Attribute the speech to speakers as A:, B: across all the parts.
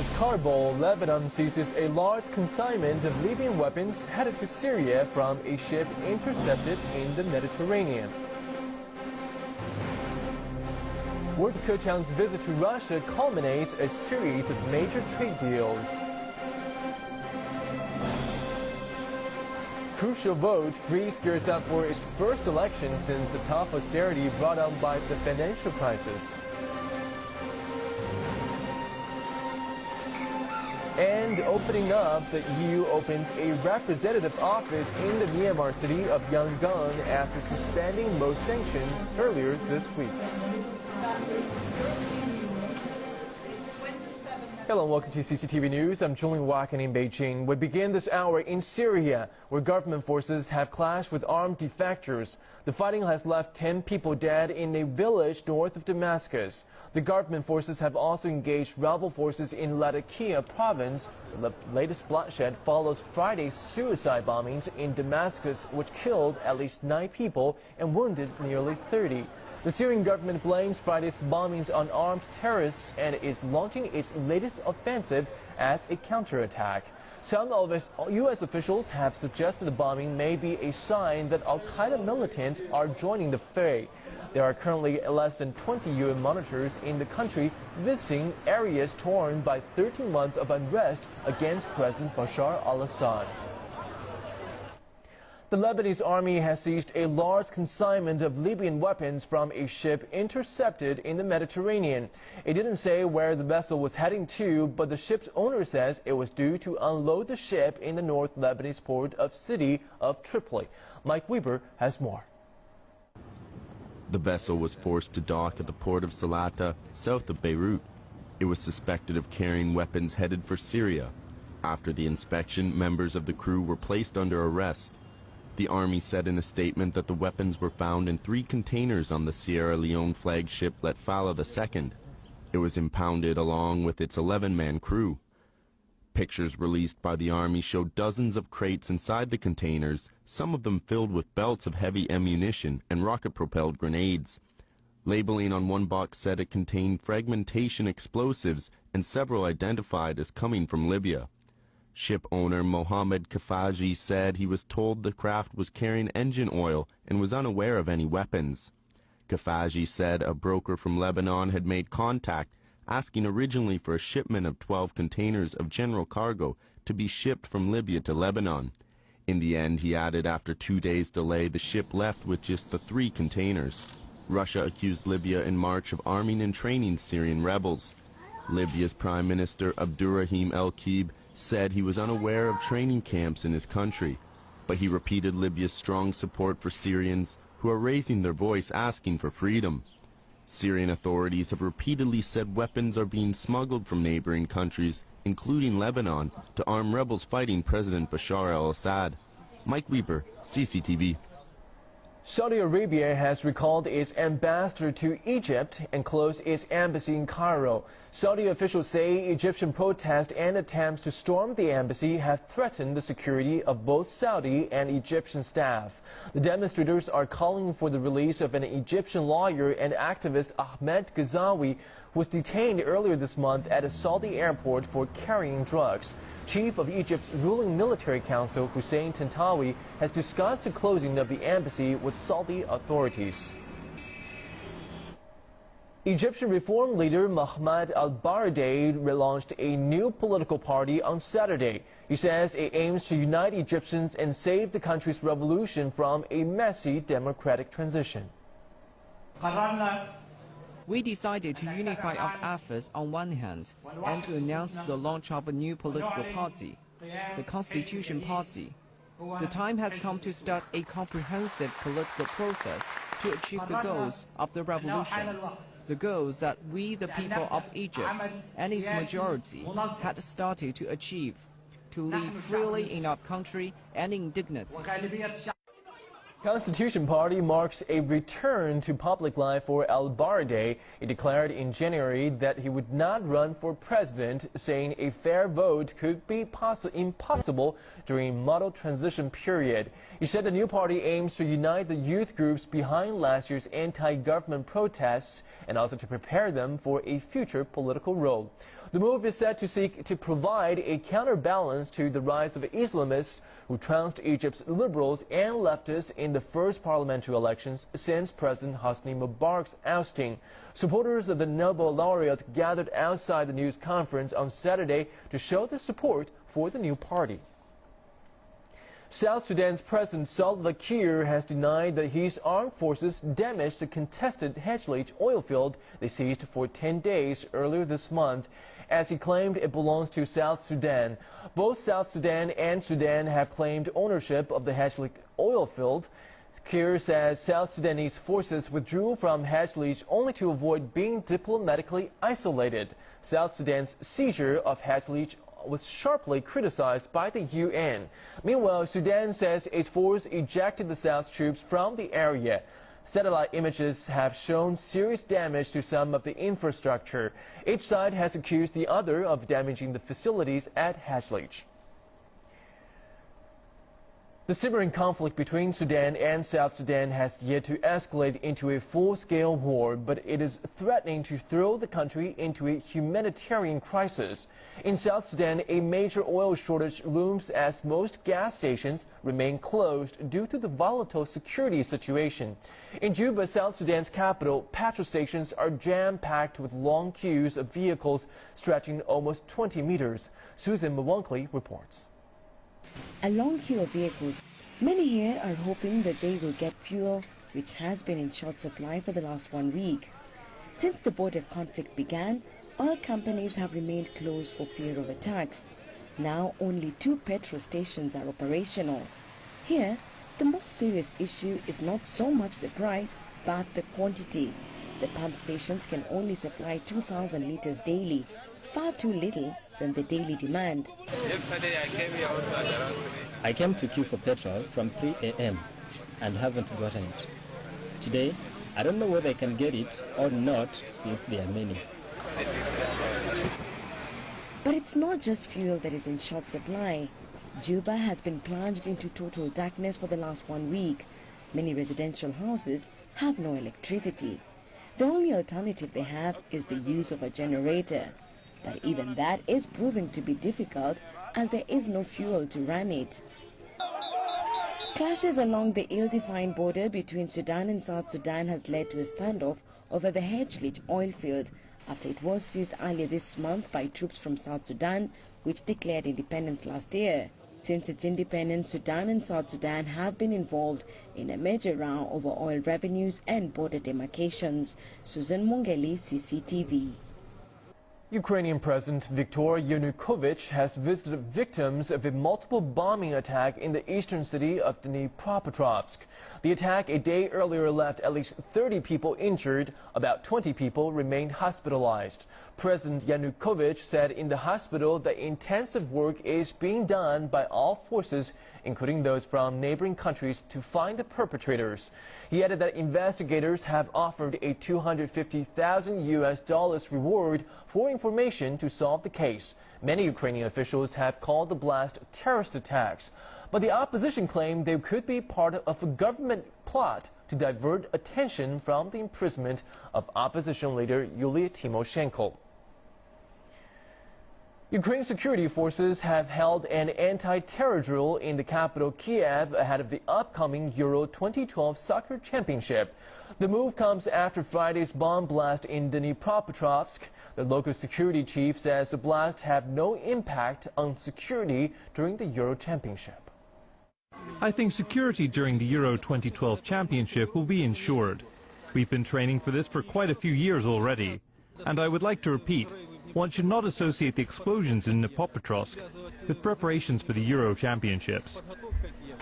A: Damascus Kabul, Lebanon seizes a large consignment of Libyan weapons headed to Syria from a ship intercepted in the Mediterranean. Word Keqiang's visit to Russia culminates a series of major trade deals. Crucial vote, Greece gears up for its first election since the tough austerity brought on by the financial crisis. And opening up, the EU opens a representative office in the Myanmar city of Yangon after suspending most sanctions earlier this week. Hello and welcome to CCTV News. I'm Julian Wacken in Beijing. We begin this hour in Syria, where government forces have clashed with armed defectors. The fighting has left 10 people dead in a village north of Damascus. The government forces have also engaged rebel forces in Latakia province. The latest bloodshed follows Friday's suicide bombings in Damascus, which killed at least 9 people and wounded nearly 30. The Syrian government blames Friday's bombings on armed terrorists and is launching its latest offensive as a counterattack. Some U.S. officials have suggested the bombing may be a sign that al-Qaeda militants are joining the fray. There are currently less than 20 UN monitors in the country visiting areas torn by 13 months of unrest against President Bashar al-Assad. The Lebanese army has seized a large consignment of Libyan weapons from a ship intercepted in the Mediterranean. It didn't say where the vessel was heading to, but the ship's owner says it was due to unload the ship in the North Lebanese port of city of Tripoli. Mike Weber has more.
B: The vessel was forced to dock at the port of Salata, south of Beirut. It was suspected of carrying weapons headed for Syria. After the inspection, members of the crew were placed under arrest. The army said in a statement that the weapons were found in 3 containers on the Sierra Leone flagship Letfala II. It was impounded along with its 11-man crew. Pictures released by the army showed dozens of crates inside the containers, some of them filled with belts of heavy ammunition and rocket-propelled grenades. Labeling on one box said it contained fragmentation explosives and several identified as coming from Libya. Ship owner Mohammed Kafaji said he was told the craft was carrying engine oil and was unaware of any weapons. Kafaji said a broker from Lebanon had made contact, asking originally for a shipment of 12 containers of general cargo to be shipped from Libya to Lebanon. In the end, he added, after 2 days' delay, the ship left with just the 3 containers. Russia accused Libya in March of arming and training Syrian rebels. Libya's Prime Minister Abdurrahim El-Kib said he was unaware of training camps in his country, but he repeated Libya's strong support for Syrians who are raising their voice asking for freedom. Syrian authorities have repeatedly said weapons are being smuggled from neighboring countries, including Lebanon, to arm rebels fighting President Bashar al-Assad. Mike Weber, CCTV.
A: Saudi Arabia has recalled its ambassador to Egypt and closed its embassy in Cairo. Saudi officials say Egyptian protests and attempts to storm the embassy have threatened the security of both Saudi and Egyptian staff. The demonstrators are calling for the release of an Egyptian lawyer and activist Ahmed Ghazawi, who was detained earlier this month at a Saudi airport for carrying drugs. Chief of Egypt's ruling military council, Hussein Tantawi, has discussed the closing of the embassy with Saudi authorities. Egyptian reform leader Mohammed al-Baradei relaunched a new political party on Saturday. He says it aims to unite Egyptians and save the country's revolution from a messy democratic transition.
C: We decided to unify our efforts on one hand and to announce the launch of a new political party, the Constitution Party. The time has come to start a comprehensive political process to achieve the goals of the revolution, the goals that we, the people of Egypt and its majority, had started to achieve, to live freely in our country and in dignity.
A: Constitution Party marks a return to public life for al-Baradei. He declared in January that he would not run for president, saying a fair vote could be impossible during model transition period. He said the new party aims to unite the youth groups behind last year's anti-government protests and also to prepare them for a future political role. The move is said to seek to provide a counterbalance to the rise of Islamists who trounced Egypt's liberals and leftists in the first parliamentary elections since President Hosni Mubarak's ousting. Supporters of the Nobel laureate gathered outside the news conference on Saturday to show their support for the new party. South Sudan's President Salva Kiir has denied that his armed forces damaged the contested Hejlich oil field they seized for 10 days earlier this month, as he claimed it belongs to South Sudan. Both South Sudan and Sudan have claimed ownership of the Hejlich oil field. Kiir says South Sudanese forces withdrew from Hejlich only to avoid being diplomatically isolated. South Sudan's seizure of Hejlich was sharply criticized by the UN. Meanwhile, Sudan says its force ejected the South's troops from the area. Satellite images have shown serious damage to some of the infrastructure. Each side has accused the other of damaging the facilities at Hejlich. The simmering conflict between Sudan and South Sudan has yet to escalate into a full-scale war, but it is threatening to throw the country into a humanitarian crisis. In South Sudan, a major oil shortage looms as most gas stations remain closed due to the volatile security situation. In Juba, South Sudan's capital, petrol stations are jam-packed with long queues of vehicles stretching almost 20 meters. Susan Mwankli reports.
D: A long queue of vehicles. Many here are hoping that they will get fuel, which has been in short supply for the last 1 week. Since the border conflict began, oil companies have remained closed for fear of attacks. Now only 2 petrol stations are operational. Here, the most serious issue is not so much the price, but the quantity. The pump stations can only supply 2,000 liters daily, far too little than the daily demand.
E: Yesterday I came here also at around 3.
F: I came to queue for petrol from 3 a.m. and haven't gotten it. Today, I don't know whether I can get it or not since there are many.
D: But it's not just fuel that is in short supply. Juba has been plunged into total darkness for the last 1 week. Many residential houses have no electricity. The only alternative they have is the use of a generator. But even that is proving to be difficult as there is no fuel to run it. Clashes along the ill-defined border between Sudan and South Sudan has led to a standoff over the Hejlich oil field after it was seized earlier this month by troops from South Sudan, which declared independence last year. Since its independence, Sudan and South Sudan have been involved in a major row over oil revenues and border demarcations. Susan Mongeli, CCTV.
A: Ukrainian President Viktor Yanukovych has visited victims of a multiple bombing attack in the eastern city of Dnipropetrovsk. The attack a day earlier left at least 30 people injured. About 20 people remained hospitalized. President Yanukovych said in the hospital that intensive work is being done by all forces, including those from neighboring countries, to find the perpetrators. He added that investigators have offered a $250,000 reward for information to solve the case. Many Ukrainian officials have called the blast terrorist attacks, but the opposition claimed they could be part of a government plot to divert attention from the imprisonment of opposition leader Yulia Tymoshenko. Ukraine security forces have held an anti-terror drill in the capital Kiev ahead of the upcoming Euro 2012 soccer championship. The move comes after Friday's bomb blast in Dnipropetrovsk. The local security chief says the blasts have no impact on security during the Euro championship.
G: I think security during the Euro 2012 championship will be ensured. We've been training for this for quite a few years already. And I would like to repeat, one should not associate the explosions in Dnipropetrovsk with preparations for the Euro Championships.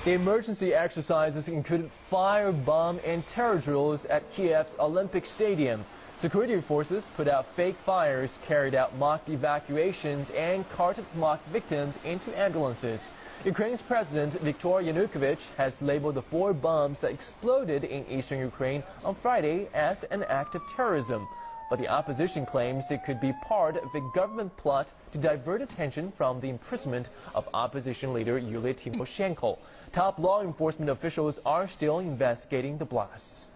A: The emergency exercises included fire, bomb, and terror drills at Kiev's Olympic Stadium. Security forces put out fake fires, carried out mock evacuations, and carted mock victims into ambulances. Ukraine's President Viktor Yanukovych has labeled the 4 bombs that exploded in eastern Ukraine on Friday as an act of terrorism. But the opposition claims it could be part of a government plot to divert attention from the imprisonment of opposition leader Yulia Tymoshenko. Top law enforcement officials are still investigating the blasts.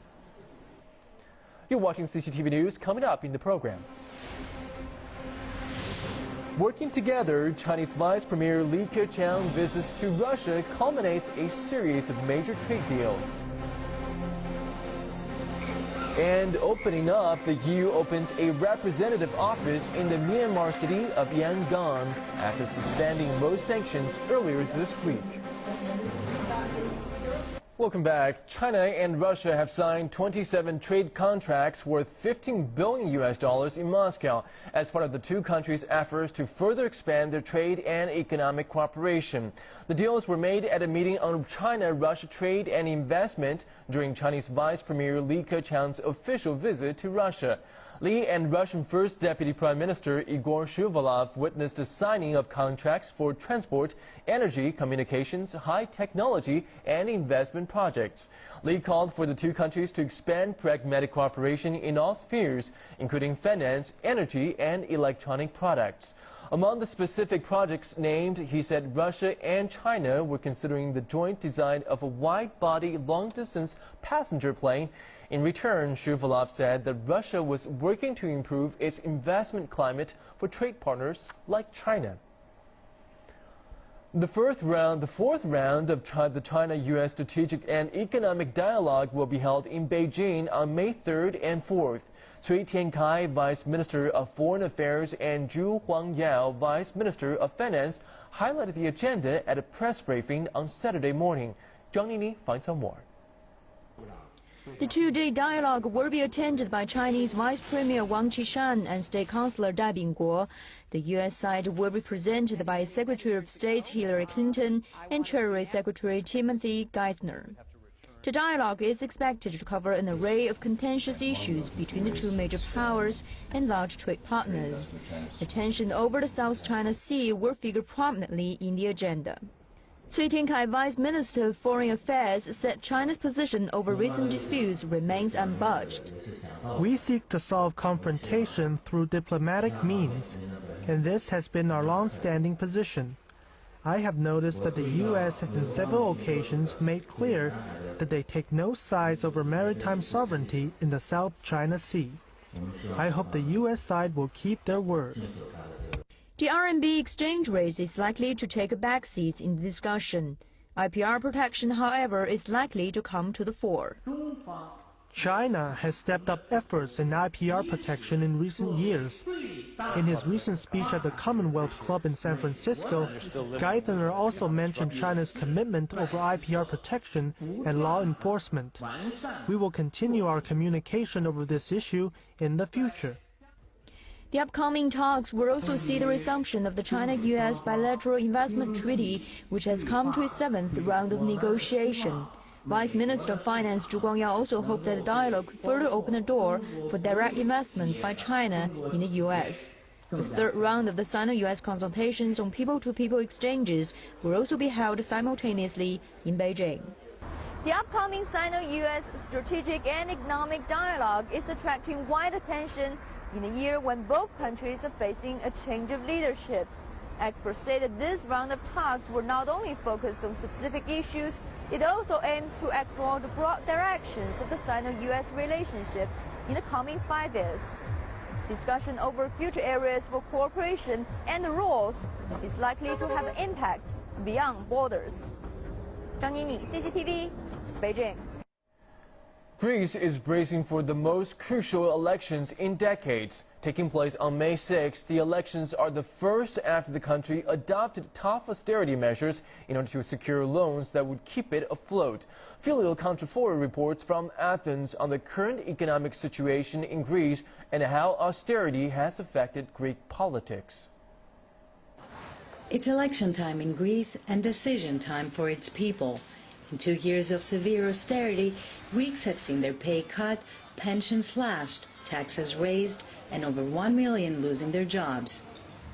A: You're watching CCTV News. Coming up in the program. working together, Chinese Vice Premier Li Keqiang visits to Russia culminates a series of major trade deals. And opening up, the EU opens a representative office in the Myanmar city of Yangon after suspending most sanctions earlier this week. Welcome back. China and Russia have signed 27 trade contracts worth $15 billion in Moscow as part of the two countries' efforts to further expand their trade and economic cooperation. The deals were made at a meeting on China-Russia trade and investment during Chinese Vice Premier Li Keqiang's official visit to Russia. Li and Russian First Deputy Prime Minister Igor Shuvalov witnessed the signing of contracts for transport, energy, communications, high technology, and investment projects. Li called for the two countries to expand pragmatic cooperation in all spheres, including finance, energy, and electronic products. Among the specific projects named, he said Russia and China were considering the joint design of a wide-body, long-distance passenger plane. In return, Shuvalov said that Russia was working to improve its investment climate for trade partners like China. The fourth round of the China-U.S. Strategic and Economic Dialogue will be held in Beijing on May 3rd and 4th. Cui Tiankai, Vice Minister of Foreign Affairs, and Zhu Huangyao, Vice Minister of Finance, highlighted the agenda at a press briefing on Saturday morning. Zhang Nini finds out more.
H: The two-day dialogue will be attended by Chinese Vice Premier Wang Qishan and State Councilor Dai Bingguo. The U.S. side will be presented by Secretary of State Hillary Clinton and Treasury Secretary Timothy Geithner. The dialogue is expected to cover an array of contentious issues between the two major powers and large trade partners. The tension over the South China Sea will figure prominently in the agenda. Cui Tiankai, Vice Minister of Foreign Affairs, said China's position over recent disputes remains unbudged.
I: We seek to solve confrontation through diplomatic means, and this has been our long-standing position. I have noticed that the U.S. has on several occasions made clear that they take no sides over maritime sovereignty in the South China Sea. I hope the U.S. side will keep their word.
H: The RMB exchange rate is likely to take a backseat in the discussion. IPR protection, however, is likely to come to the fore.
I: China has stepped up efforts in IPR protection in recent years. In his recent speech at the Commonwealth Club in San Francisco, Geithner also mentioned China's commitment over IPR protection and law enforcement. We will continue our communication over this issue in the future.
H: The upcoming talks will also see the resumption of the China-U.S. bilateral investment treaty, which has come to its seventh round of negotiation. Vice Minister of Finance Zhu Guangyao also hoped that the dialogue could further open the door for direct investments by China in the U.S. The third round of the Sino-U.S. consultations on people-to-people exchanges will also be held simultaneously in Beijing. The upcoming Sino-U.S. Strategic and Economic Dialogue is attracting wide attention in a year when both countries are facing a change of leadership. Experts say that this round of talks will not only focus on specific issues, it also aims to explore the broad directions of the Sino-U.S. relationship in the coming 5 years. Discussion over future areas for cooperation and the rules is likely to have an impact beyond borders. Zhang Nini, CCTV, Beijing.
A: Greece is bracing for the most crucial elections in decades. Taking place on May 6, the elections are the first after the country adopted tough austerity measures in order to secure loans that would keep it afloat. Filial Contrafort reports from Athens on the current economic situation in Greece and how austerity has affected Greek politics.
J: It's election time in Greece and decision time for its people. In 2 years of severe austerity, Greeks have seen their pay cut, pensions slashed, taxes raised, and over 1 million losing their jobs.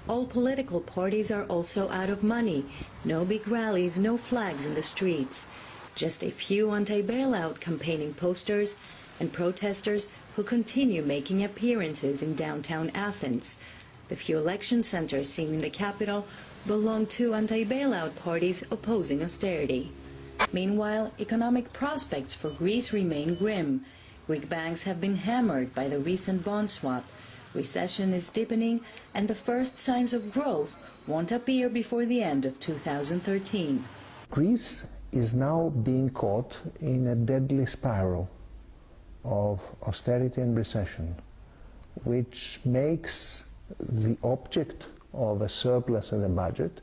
J: All political parties are also out of money. No big rallies, no flags in the streets. Just a few anti-bailout campaigning posters and protesters who continue making appearances in downtown Athens. The few election centers seen in the capital belong to anti-bailout parties opposing austerity. Meanwhile, economic prospects for Greece remain grim. Greek banks have been hammered by the recent bond swap. Recession is deepening, and the first signs of growth won't appear before the end of 2013.
K: Greece is now being caught in a deadly spiral of austerity and recession, which makes the object of a surplus in the budget